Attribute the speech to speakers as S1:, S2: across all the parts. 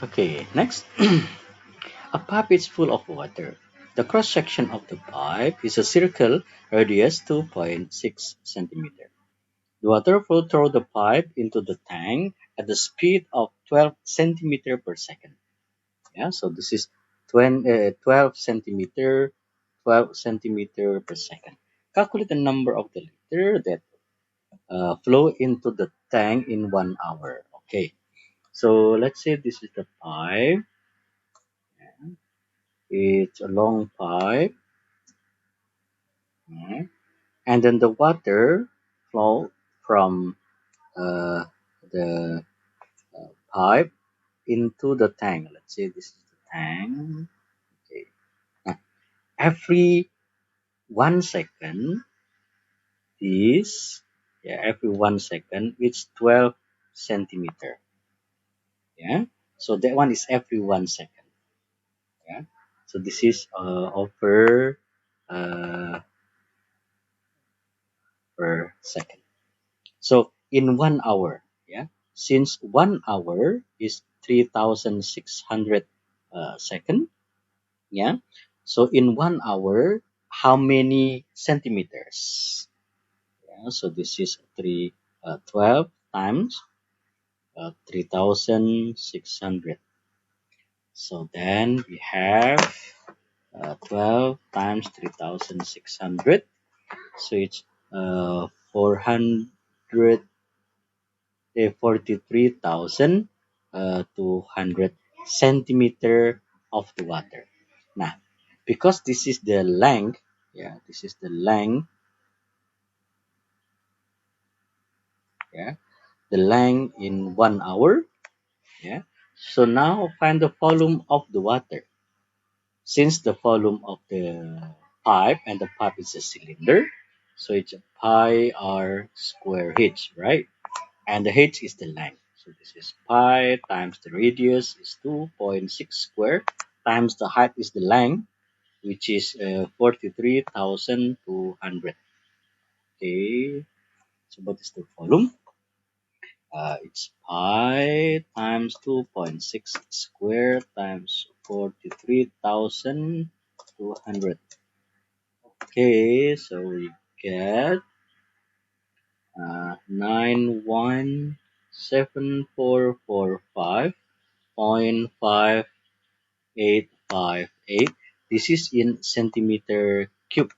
S1: Okay, next. A pipe is full of water. The cross section of the pipe is a circle radius 2.6 centimeter. The water flow through the pipe into the tank at the speed of 12 centimeter per second. Yeah, so this is 12 centimeter, 12 centimeter per second. Calculate the number of the liter that flow into the tank in 1 hour. Okay, so let's say this is the pipe. It's a long pipe, yeah, and then the water flow from uh, the pipe into the tank. Let's say this is the tank. Okay. Now, every 1 second is every 1 second it's 12 centimeter. Yeah. So that one is every 1 second. Yeah. So this is over uh, per second. So in 1 hour, yeah, since 1 hour is 3,600 second, yeah. So in 1 hour, how many centimeters? Yeah, so this is 12 times 3,600. So then we have 12 times 3,600. So it's 400 43,200 centimeter of the water. Now, because this is the length, yeah, this is the length, yeah, the length in 1 hour, yeah. So now find the volume of the water. Since the volume of the pipe and the pipe is a cylinder, so it's a pi r square h, right? And the h is the length. So this is pi times the radius is 2.6 square times the height is the length, which is 43,200. Okay, so what is the volume? It's pi times 2.6 square times 43,200. Okay, so we get 917,445.5858. This is in centimeter cube.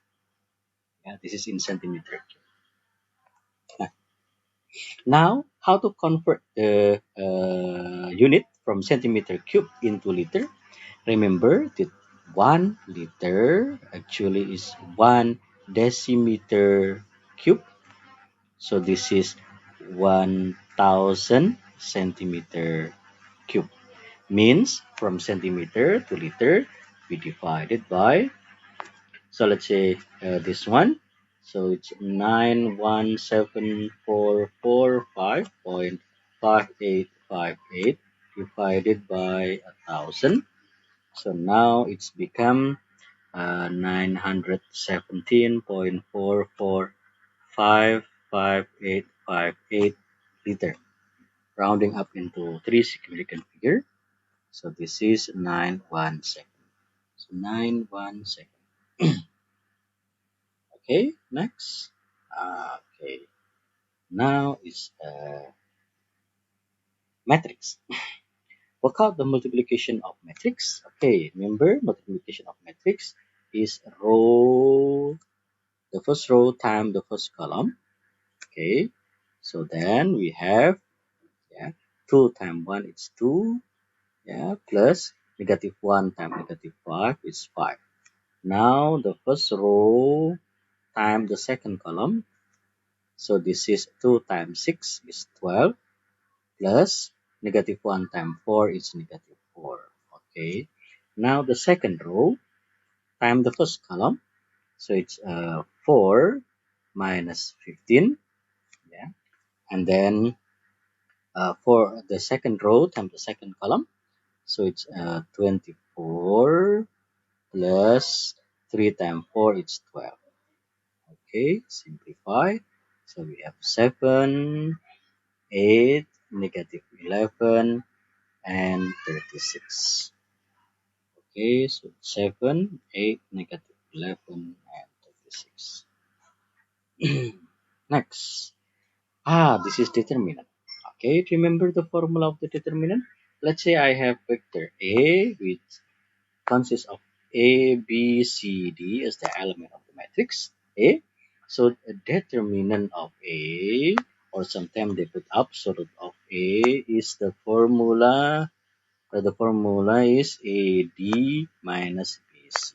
S1: Yeah, this is in centimeter cube. Now, how to convert the unit from centimeter cube into liter? Remember that 1 liter actually is 1 decimeter cube. So this is 1,000 centimeter cube. Means from centimeter to liter, we divide it by, so let's say this one. So it's 917,445.5858 divided by 1,000. So now it's become 917.4455858 liter, rounding up into three significant figure. So this is 9 1 second. So 9 1 second. Okay, next. Okay, now is matrix. Work out the multiplication of matrix. Okay, remember multiplication of matrix is row, the first row times the first column. Okay, so then we have, yeah, 2 times 1 is 2, yeah, plus -1 times -5 is 5. Now the first row times the second column. So this is 2 times 6 is 12 plus -1 times 4 is -4. Okay. Now the second row times the first column. So it's 4 minus 15. Yeah. And then for the second row times the second column. So it's 24 plus 3 times 4 is 12. Okay, simplify. So we have 7, 8, -11, and 36. Okay, so 7, 8, negative 11, and 36. Next. This is determinant. Okay, remember the formula of the determinant? Let's say I have vector A, which consists of A, B, C, D as the element of the matrix A. So a determinant of A, or sometimes they put absolute of A, is the formula. The formula is AD minus BC.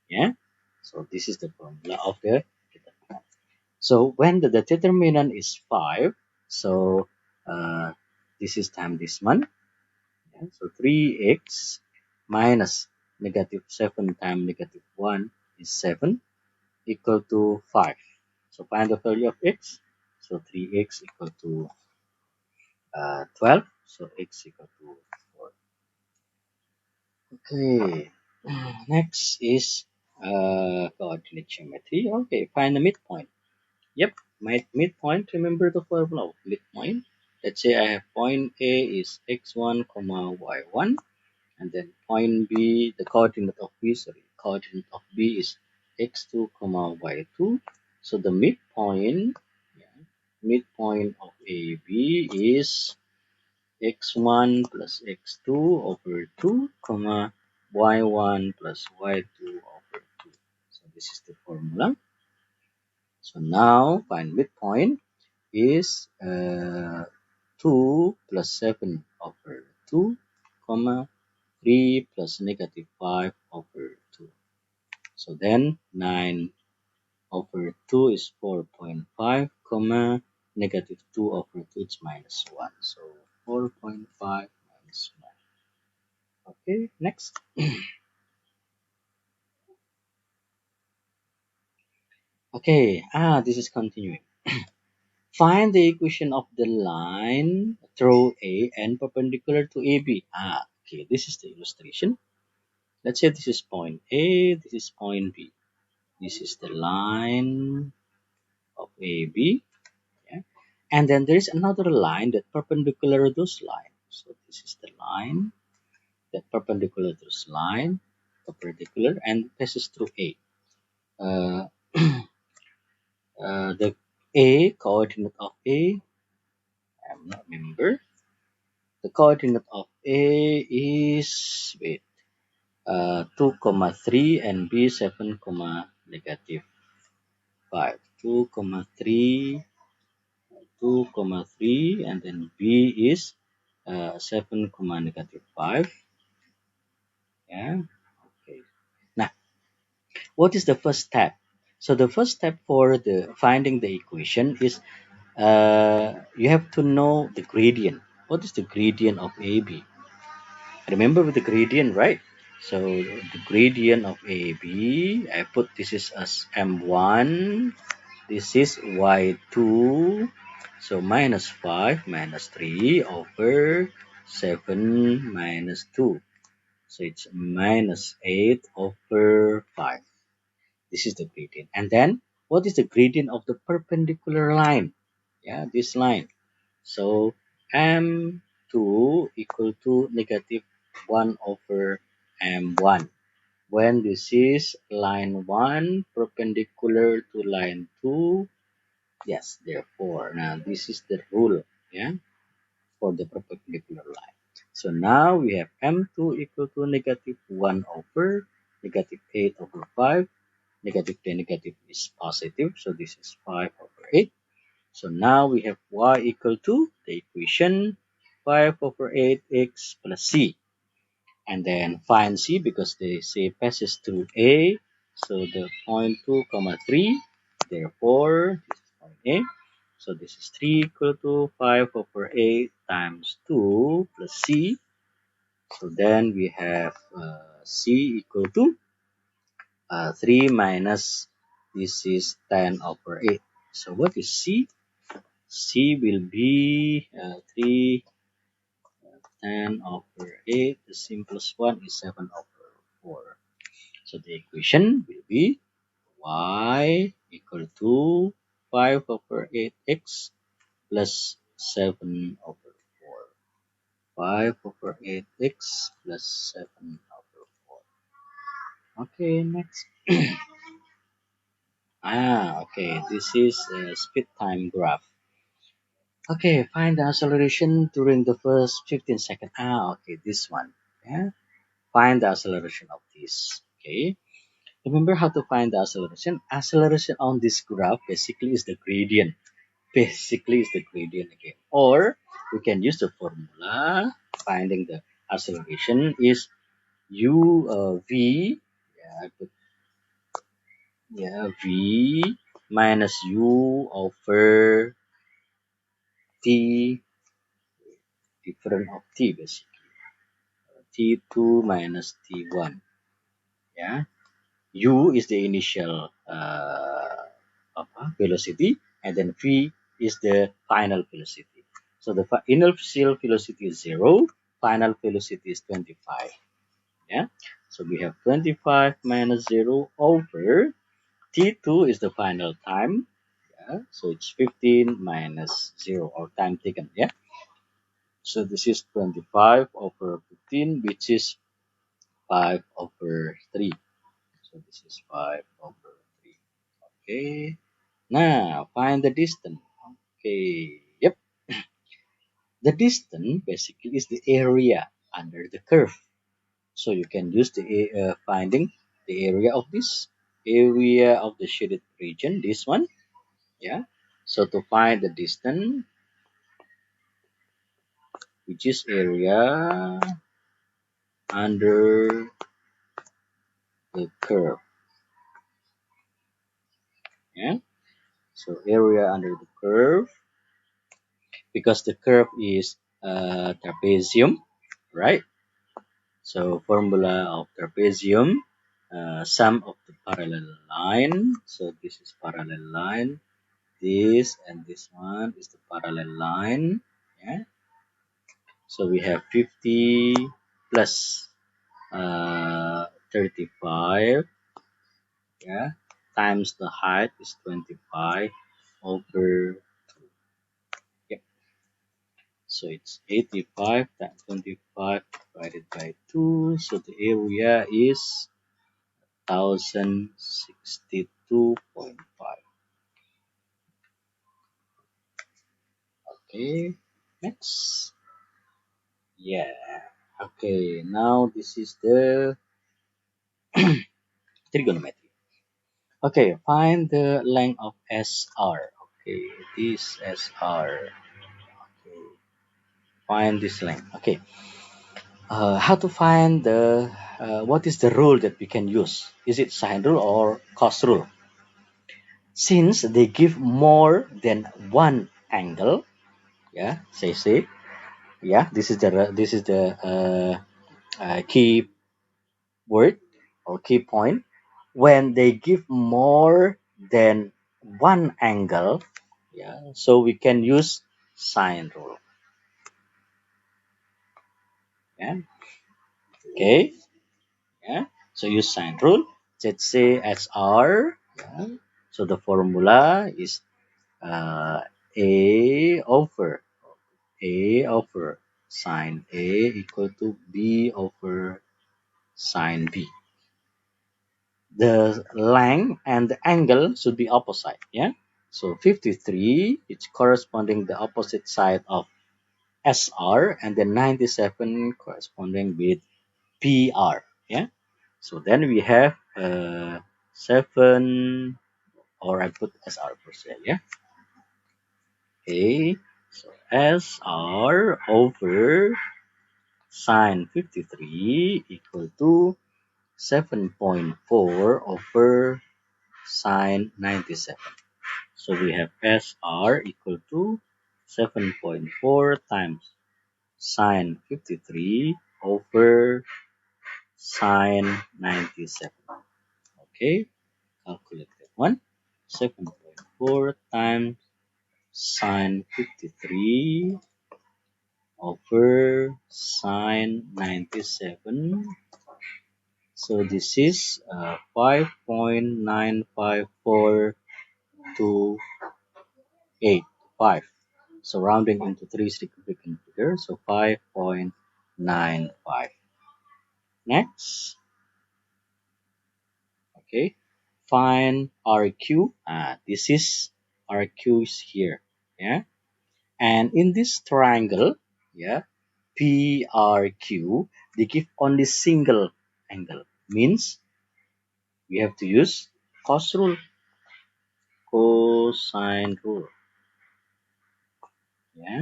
S1: Yeah. So this is the formula of the determinant. So when the determinant is 5, so uh, this is time this one. Yeah? So 3x minus negative 7 times negative 1 is 7 equal to 5. So find the value of x. So 3x equal to 12. So x equal to 4. Okay. Next is coordinate geometry. Okay, find the midpoint. Yep, my midpoint. Remember the formula of midpoint. Let's say I have point A is x1, comma y1, and then point B, the coordinate of B, sorry, coordinate of B is x2, comma y2. So the midpoint, yeah, midpoint of AB is x1 plus x2 over 2, comma y1 plus y2 over 2. So this is the formula. So now find midpoint is 2 plus 7 over 2, comma 3 plus negative 5 over 2. So then 9 over 2 is 4.5, comma negative 2 over 2 is minus 1. So 4.5 minus 1. Okay, next. Okay, this is continuing. Find the equation of the line through A and perpendicular to AB. Okay, this is the illustration. Let's say this is point A, this is point B. This is the line of AB. Yeah? And then there is another line that perpendicular to this line. So this is the line that perpendicular to this line, perpendicular, and passes through A. Uh, the A coordinate of A, I'm not remember. The coordinate of A is wait 2 comma 3 and B 7 comma negative 5. 2 comma 3, 2 comma 3, and then B is 7 comma negative 5. Yeah. Okay. Now, what is the first step? So the first step for the finding the equation is you have to know the gradient. What is the gradient of AB? Remember with the gradient, right? So the gradient of AB, I put this is as M1, this is Y2, so minus 5 minus 3 over 7 minus 2. So it's minus 8 over 5. This is the gradient. And then what is the gradient of the perpendicular line? Yeah, this line. So M2 equal to negative 1 over M1. When this is line 1 perpendicular to line 2, yes, therefore, now this is the rule, yeah, for the perpendicular line. So now we have M2 equal to negative 1 over negative 8 over 5. Negative 10 negative is positive, so this is 5 over 8. So now we have y equal to the equation 5 over 8x plus c. And then find c because they say passes through A. So the point 2 comma 3. Therefore, this is point A. So this is 3 equal to 5 over 8 times 2 plus c. So then we have c equal to 3 minus this is 10 over 8. So what is c? C will be 3 10 over 8. The simplest one is 7 over 4. So the equation will be y equal to 5 over 8x plus 7 over 4. 5/8x plus 7/4. Okay, next. Okay, this is a speed time graph. Okay, find the acceleration during the first 15 seconds. Okay, this one. Yeah, find the acceleration of this. Okay, remember how to find the acceleration? Acceleration on this graph basically is the gradient. Basically is the gradient again. Or we can use the formula. Finding the acceleration is v, yeah, yeah, v minus u over t, difference of t basically. T2 minus T1. Yeah, U is the initial velocity, and then V is the final velocity. So the initial velocity is 0, final velocity is 25. Yeah, so we have 25 minus 0 over T2 is the final time. Yeah, so it's 15 minus 0 or time taken. Yeah, so this is 25 over 15, which is 5 over 3. So this is 5 over 3. Okay. Now find the distance. Okay. Yep. The distance basically is the area under the curve. So you can use the finding the area of this area of the shaded region. This one. Yeah. So to find the distance, which is area under the curve. Yeah. So area under the curve, because the curve is trapezium, right? So formula of trapezium, sum of the parallel line. So this is parallel line. This and this one is the parallel line. Yeah. So we have 50 plus 35. Yeah. Times the height is 25 over. Yep. So it's 85 times 25 divided by 2. So the area is 1062.5. Okay, next. Yeah. Okay, now this is the trigonometry. Okay, find the length of SR. Okay, this SR. Okay, find this length. Okay, how to find the what is the rule that we can use? Is it sine rule or cos rule? Since they give more than one angle, yeah, say, yeah, this is the key word or key point. When they give more than one angle, yeah, so we can use sine rule. Yeah, okay, yeah. So use sine rule. Let's say SR. Yeah. So the formula is uh, A over sine A equal to B over sine B. The length and the angle should be opposite. Yeah. So 53 is corresponding the opposite side of SR, and then 97 corresponding with PR. Yeah. So then we have 7, or I put SR per se. Yeah. Okay. So SR over sine 53 equal to 7.4 over sine 97. So we have SR equal to 7.4 times sine 53 over sine 97. Okay, calculate that one. 7.4 times sine 53 over sine 97. So this is 5.95428. So rounding into three significant figures, so 5.95. Next, okay, find RQ. This is RQ is here, yeah. And in this triangle, yeah, PRQ, they give only single angle. Means we have to use cos rule, cosine rule, yeah.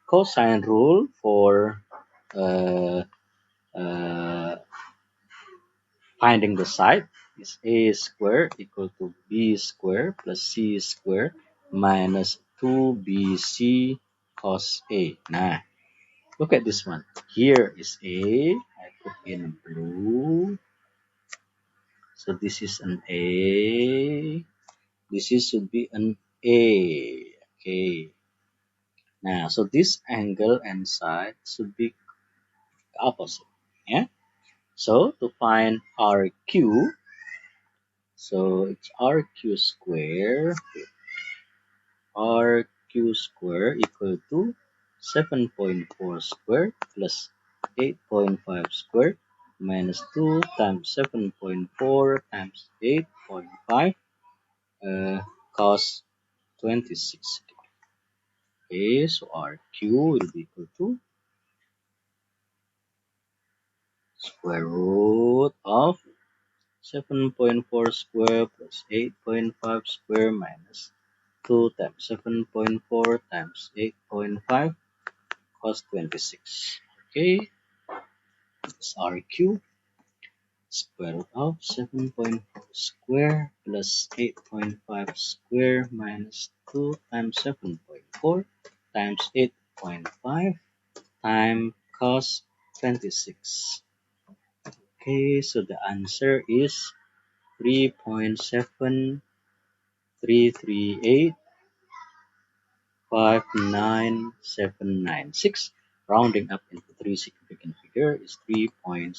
S1: Cosine rule for uh, uh, finding the side is a square equal to b square plus c square minus 2bc cos a. Nah, look at this one. Here is a. I put in blue. So this is an a. This is should be an a. Okay. Now, so this angle and side should be opposite. Yeah. So to find RQ, so it's RQ square. RQ square equal to 7.4 square plus 8.5 square minus 2 times 7.4 times 8.5 cos 26. Okay, so RQ will be equal to square root of 7.4 square plus 8.5 square minus 2 times 7.4 times 8.5 cos 26. Okay, it's RQ square root of 7.4 square plus 8.5 square minus 2 times 7.4 times 8.5 times cos 26. Okay, so the answer is 3.738859,796. Rounding up into three significant figure is 3.73.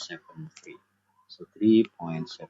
S1: So 3.7.